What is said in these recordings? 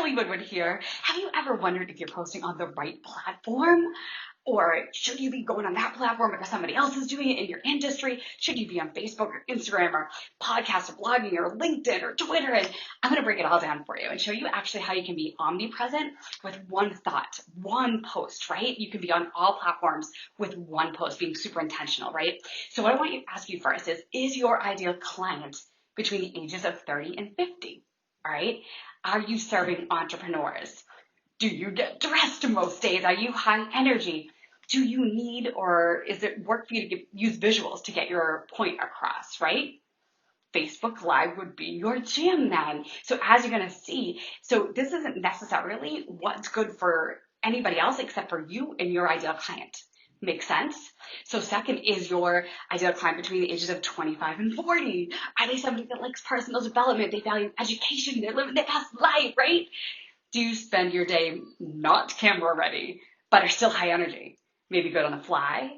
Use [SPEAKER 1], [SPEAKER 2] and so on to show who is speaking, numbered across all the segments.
[SPEAKER 1] Hollywood would hear. Have you ever wondered if you're posting on the right platform? Or should you be going on that platform because somebody else is doing it in your industry? Should you be on Facebook or Instagram or podcast or blogging or LinkedIn or Twitter? And I'm going to break it all down for you and show you actually how you can be omnipresent with one thought, one post, right? You can be on all platforms with one post, being super intentional, right? So what I want to ask you first is your ideal client between the ages of 30 and 50, all right? Are you serving entrepreneurs? Do you get dressed most days? Are you high energy? Do you need, or is it work for you to use visuals to get your point across, right? Facebook Live would be your jam then. So as you're going to see, so this isn't necessarily what's good for anybody else except for you and your ideal client. Make sense? So second is your ideal client between the ages of 25 and 40. Are they somebody that likes personal development? They value education. They're living their best life, right? Do you spend your day not camera ready, but are still high energy? Maybe good on the fly,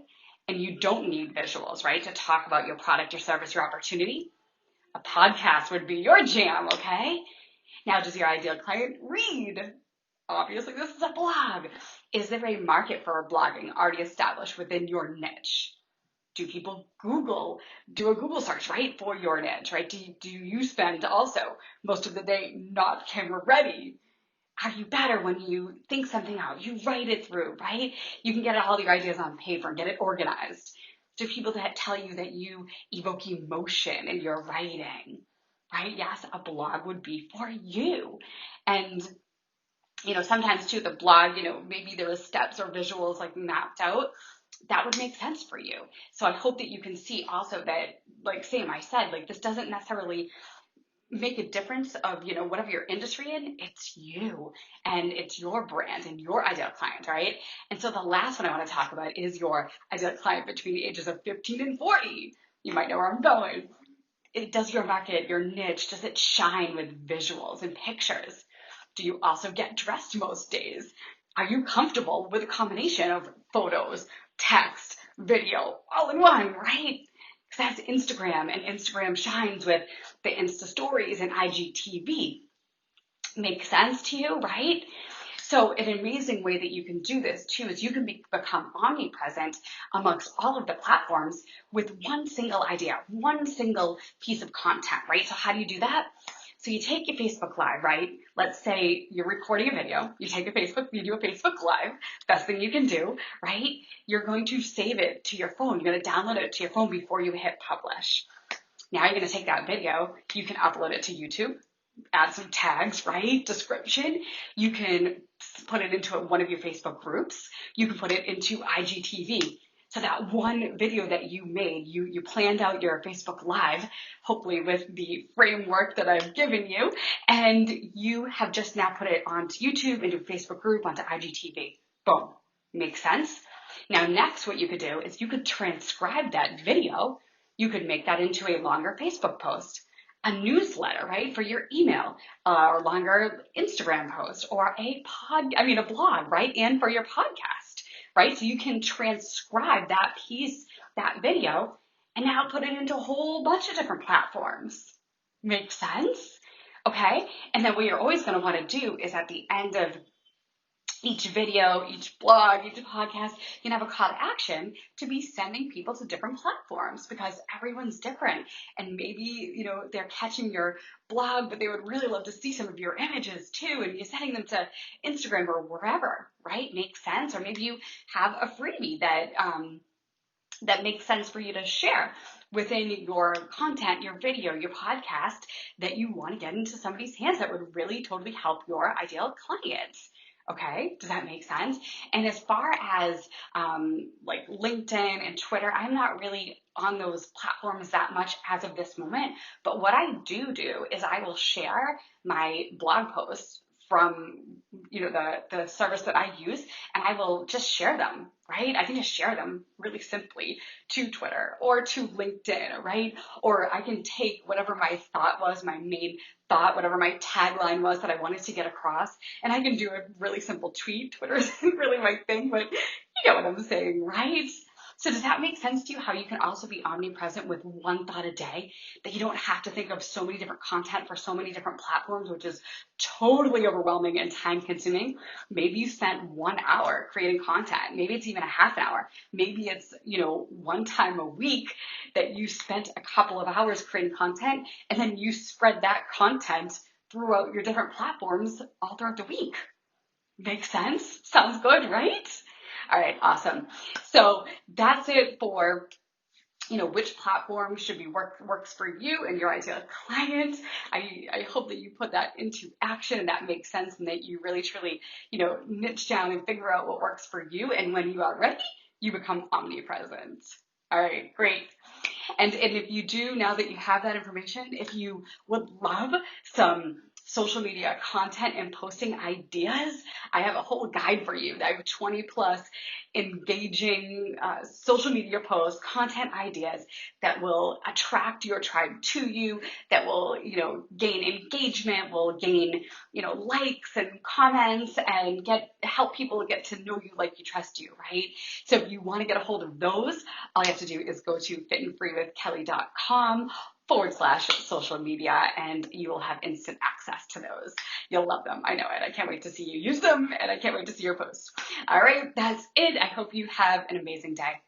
[SPEAKER 1] and you don't need visuals, right, to talk about your product, your service, your opportunity? A podcast would be your jam, okay? Now, does your ideal client read? Obviously, this is a blog. Is there a market for blogging already established within your niche? Do people do a Google search, right, for your niche, right? Do you spend also most of the day not camera ready? Are you better when you think something out? You write it through, right? You can get all your ideas on paper and get it organized. To people that tell you that you evoke emotion in your writing, right? Yes, a blog would be for you. And, sometimes too, the blog, maybe there are steps or visuals like mapped out. That would make sense for you. So I hope that you can see also that, like Sam, I said, like this doesn't necessarily make a difference of, whatever your industry in, it's you and it's your brand and your ideal client, right? And so the last one I want to talk about is your ideal client between the ages of 15 and 40. You might know where I'm going. Does your market, your niche, does it shine with visuals and pictures? Do you also get dressed most days? Are you comfortable with a combination of photos, text, video, all in one, right? Because that's Instagram, and Instagram shines with the Insta stories and IGTV. Make sense to you, right? So an amazing way that you can do this too is you can become omnipresent amongst all of the platforms with one single idea, one single piece of content, right? So how do you do that? So you take your Facebook Live, right? Let's say you're recording a video, you do a Facebook Live, best thing you can do, right? You're going to save it to your phone. You're going to download it to your phone before you hit publish. Now you're going to take that video, you can upload it to YouTube, add some tags, right? Description. You can put it into one of your Facebook groups. You can put it into IGTV. So that one video that you made, you planned out your Facebook Live, hopefully with the framework that I've given you, and you have just now put it onto YouTube, into a Facebook group, onto IGTV. Boom. Makes sense? Now next, what you could do is you could transcribe that video. You could make that into a longer Facebook post, a newsletter, right, for your email, or longer Instagram post, or a blog, right, and for your podcast, right? So you can transcribe that piece, that video, and now put it into a whole bunch of different platforms. Make sense? Okay? And then what you're always going to want to do is at the end of each video, each blog, each podcast, you can have a call to action to be sending people to different platforms because everyone's different. And maybe, they're catching your blog, but they would really love to see some of your images too. And you're sending them to Instagram or wherever, right? Makes sense. Or maybe you have a freebie that makes sense for you to share within your content, your video, your podcast that you want to get into somebody's hands that would really totally help your ideal clients. Okay, does that make sense? And as far as like LinkedIn and Twitter, I'm not really on those platforms that much as of this moment. But what I do is I will share my blog posts from the service that I use, and I will just share them, right? I can just share them really simply to Twitter or to LinkedIn, right? Or I can take whatever my thought was, my main thought, whatever my tagline was that I wanted to get across, and I can do a really simple tweet. Twitter isn't really my thing, but you get what I'm saying, right? So does that make sense to you, how you can also be omnipresent with one thought a day, that you don't have to think of so many different content for so many different platforms, which is totally overwhelming and time consuming? Maybe you spent 1 hour creating content. Maybe it's even a half an hour. Maybe it's, one time a week that you spent a couple of hours creating content, and then you spread that content throughout your different platforms all throughout the week. Makes sense? Sounds good, right? All right, awesome. So that's it for which platform should be works for you and your ideal client. I hope that you put that into action and that makes sense, and that you really truly, niche down and figure out what works for you. And when you are ready, you become omnipresent. All right, great. And if you do, now that you have that information, if you would love some social media content and posting ideas, I have a whole guide for you. I have 20 plus engaging social media posts, content ideas that will attract your tribe to you, that will, gain engagement, will gain, likes and comments, and help people get to know you, like you, trust you, right? So if you want to get a hold of those, all you have to do is go to fitandfreewithkelly.com/social media, and you will have instant access to those. You'll love them. I know it. I can't wait to see you use them, and I can't wait to see your posts. All right, that's it. I hope you have an amazing day.